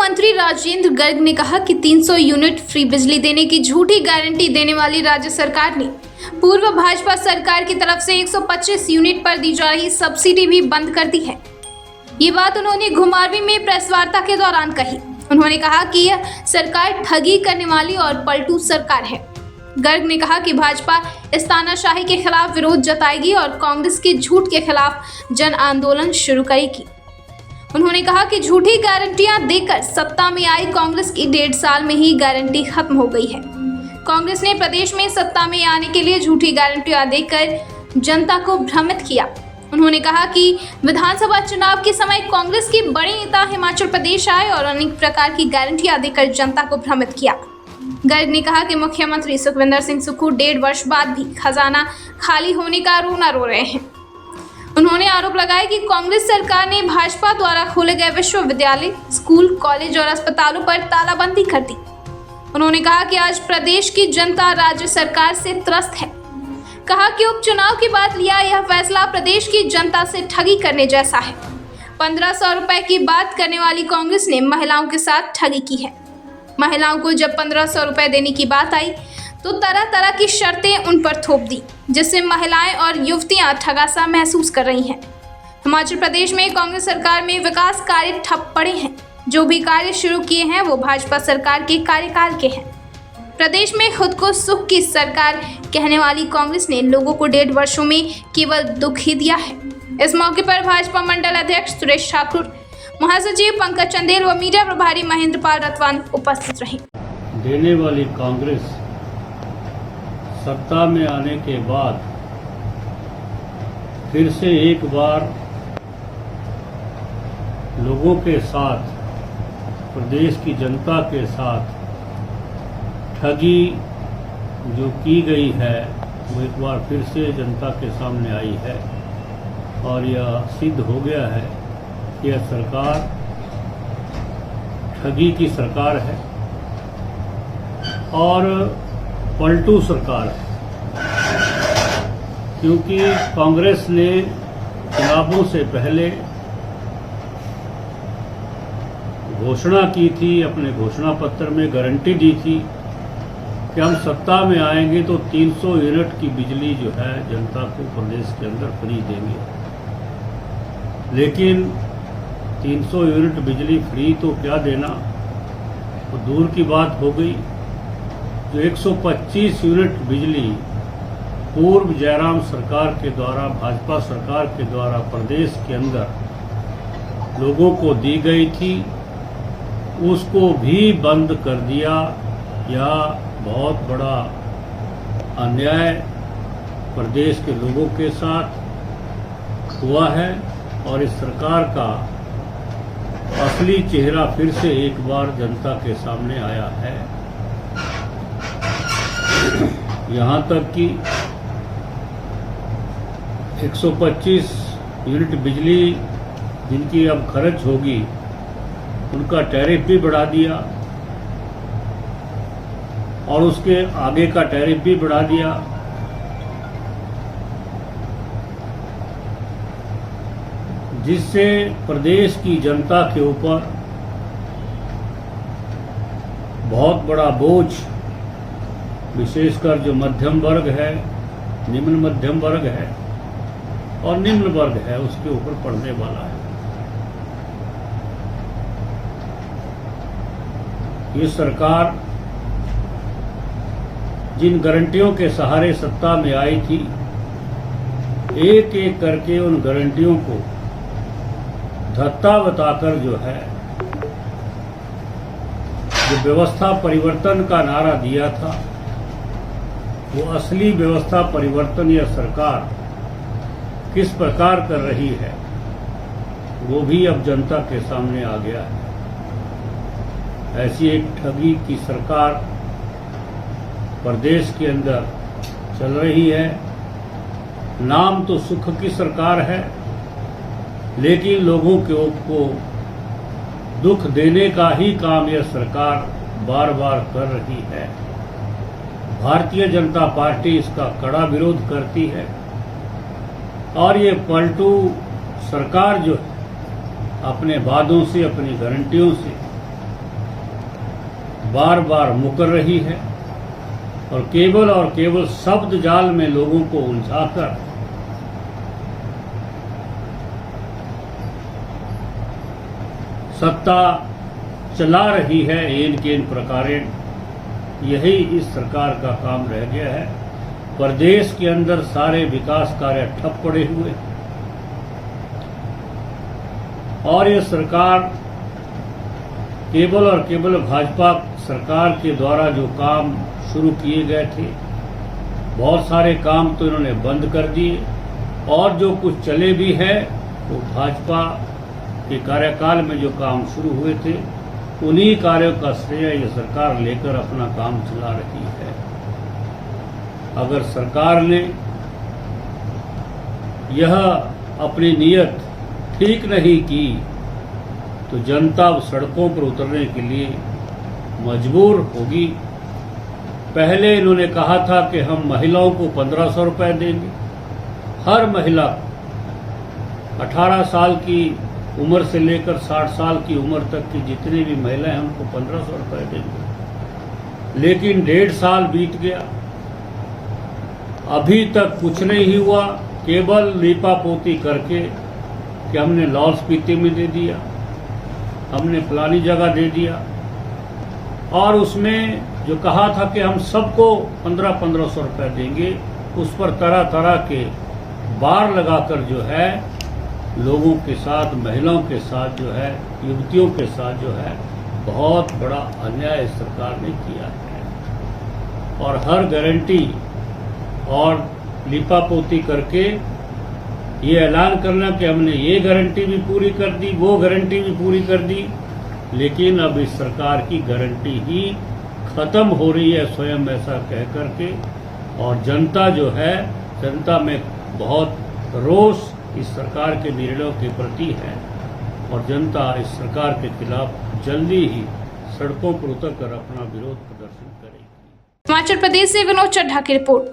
मंत्री राजेंद्र गर्ग ने कहा कि 300 यूनिट फ्री बिजली देने की झूठी गारंटी देने वाली राज्य सरकार ने पूर्व भाजपा सरकार की तरफ से 125 यूनिट पर दी जा रही सब्सिडी भी बंद कर दी है। ये बात उन्होंने घुमारवीं में प्रेस वार्ता के दौरान कही। उन्होंने कहा कि यह सरकार ठगी करने वाली और पलटू सरकार है। गर्ग ने कहा कि भाजपा इस तानाशाही के खिलाफ विरोध जताएगी और कांग्रेस के झूठ के खिलाफ जन आंदोलन शुरू करेगी। उन्होंने कहा कि झूठी गारंटियां देकर सत्ता में आई कांग्रेस की 1.5 साल में ही गारंटी खत्म हो गई है। कांग्रेस ने प्रदेश में सत्ता में आने के लिए झूठी गारंटियां देकर जनता को भ्रमित किया। उन्होंने कहा कि विधानसभा चुनाव के समय कांग्रेस के बड़े नेता हिमाचल प्रदेश आए और अनेक प्रकार की गारंटियां देकर जनता को भ्रमित किया। गर्ग ने कहा कि मुख्यमंत्री सुखविंदर सिंह सुक्खू 1.5 वर्ष बाद भी खजाना खाली होने का रोना रो रहे हैं। उन्होंने आरोप लगाया कि कांग्रेस सरकार ने भाजपा द्वारा खोले गए विश्वविद्यालय, स्कूल, कॉलेज और अस्पतालों पर तालाबंदी कर दी। उन्होंने कहा कि आज प्रदेश की जनता राज्य सरकार से त्रस्त है। कहा कि उपचुनाव के बाद लिया यह फैसला प्रदेश की जनता से ठगी करने जैसा है। 1500 रुपए की बात करने वाली कांग्रेस ने महिलाओं के साथ ठगी की है। महिलाओं को जब 1500 रुपए देने की बात आई तो तरह तरह की शर्तें उन पर थोप दी, जिससे महिलाएं और युवतियां ठगासा महसूस कर रही हैं। हिमाचल प्रदेश में कांग्रेस सरकार में विकास कार्य ठप पड़े हैं। जो भी कार्य शुरू किए हैं वो भाजपा सरकार के कार्यकाल के हैं। प्रदेश में खुद को सुख की सरकार कहने वाली कांग्रेस ने लोगों को 1.5 वर्षों में केवल दुख ही दिया है। इस मौके पर भाजपा मंडल अध्यक्ष सुरेश ठाकुर, महासचिव पंकज चंदेल व मीडिया प्रभारी महेंद्र पाल रतवान उपस्थित रहे। देने वाली कांग्रेस सत्ता में आने के बाद फिर से एक बार लोगों के साथ, प्रदेश की जनता के साथ ठगी जो की गई है वो एक बार फिर से जनता के सामने आई है और यह सिद्ध हो गया है कि यह सरकार ठगी की सरकार है और पलटू सरकार है। क्योंकि कांग्रेस ने चुनावों से पहले घोषणा की थी, अपने घोषणा पत्र में गारंटी दी थी कि हम सत्ता में आएंगे तो 300 यूनिट की बिजली जो है जनता को प्रदेश के अंदर फ्री देंगे। लेकिन 300 यूनिट बिजली फ्री तो क्या देना, तो दूर की बात हो गई। जो 125 यूनिट बिजली पूर्व जयराम सरकार के द्वारा, भाजपा सरकार के द्वारा प्रदेश के अंदर लोगों को दी गई थी, उसको भी बंद कर दिया। यह बहुत बड़ा अन्याय प्रदेश के लोगों के साथ हुआ है और इस सरकार का असली चेहरा फिर से एक बार जनता के सामने आया है। यहाँ तक कि 125 यूनिट बिजली जिनकी अब खर्च होगी उनका टैरिफ भी बढ़ा दिया और उसके आगे का टैरिफ भी बढ़ा दिया। जिससे प्रदेश की जनता के ऊपर बहुत बड़ा बोझ, विशेषकर जो मध्यम वर्ग है, निम्न मध्यम वर्ग है और निम्न वर्ग है, उसके ऊपर पड़ने वाला है। ये सरकार जिन गारंटियों के सहारे सत्ता में आई थी, एक एक करके उन गारंटियों को धत्ता बताकर जो है, जो व्यवस्था परिवर्तन का नारा दिया था, वो असली व्यवस्था परिवर्तन यह सरकार किस प्रकार कर रही है वो भी अब जनता के सामने आ गया है। ऐसी एक ठगी की सरकार प्रदेश के अंदर चल रही है। नाम तो सुख की सरकार है, लेकिन लोगों को दुख देने का ही काम यह सरकार बार बार कर रही है। भारतीय जनता पार्टी इसका कड़ा विरोध करती है और ये पलटू सरकार जो है अपने वादों से, अपनी गारंटियों से बार बार मुकर रही है और केवल शब्द जाल में लोगों को उलझाकर सत्ता चला रही है एन केन प्रकारेण। यही इस सरकार का काम रह गया है। प्रदेश के अंदर सारे विकास कार्य ठप पड़े हुए और ये सरकार केवल भाजपा सरकार के द्वारा जो काम शुरू किए गए थे, बहुत सारे काम तो इन्होंने बंद कर दिए और जो कुछ चले भी है वो भाजपा के कार्यकाल में जो काम शुरू हुए थे उन्हीं कार्यों का श्रेय ये सरकार लेकर अपना काम चला रही है। अगर सरकार ने यह अपनी नीयत ठीक नहीं की तो जनता सड़कों पर उतरने के लिए मजबूर होगी। पहले इन्होंने कहा था कि हम महिलाओं को 1500 रुपए देंगे, हर महिला 18 साल की उम्र से लेकर 60 साल की उम्र तक की जितनी भी महिलाएं उनको 1500 रुपए देंगे। लेकिन 1.5 साल बीत गया, अभी तक कुछ नहीं हुआ। केवल लीपापोती करके कि हमने लाहौल स्पीति में दे दिया, हमने फलानी जगह दे दिया और उसमें जो कहा था कि हम सबको 1500 रुपए देंगे, उस पर तरह तरह के बार लगाकर जो है लोगों के साथ, महिलाओं के साथ जो है, युवतियों के साथ जो है बहुत बड़ा अन्याय सरकार ने किया है। और हर गारंटी और लिपापोती करके ये ऐलान करना कि हमने ये गारंटी भी पूरी कर दी, वो गारंटी भी पूरी कर दी, लेकिन अब इस सरकार की गारंटी ही खत्म हो रही है स्वयं ऐसा कह करके। और जनता जो है, जनता में बहुत रोष इस सरकार के निर्णयों के प्रति है और जनता इस सरकार के खिलाफ जल्दी ही सड़कों पर उतरकर अपना विरोध प्रदर्शन करेगी। हिमाचल प्रदेश से विनोद चड्ढा की रिपोर्ट।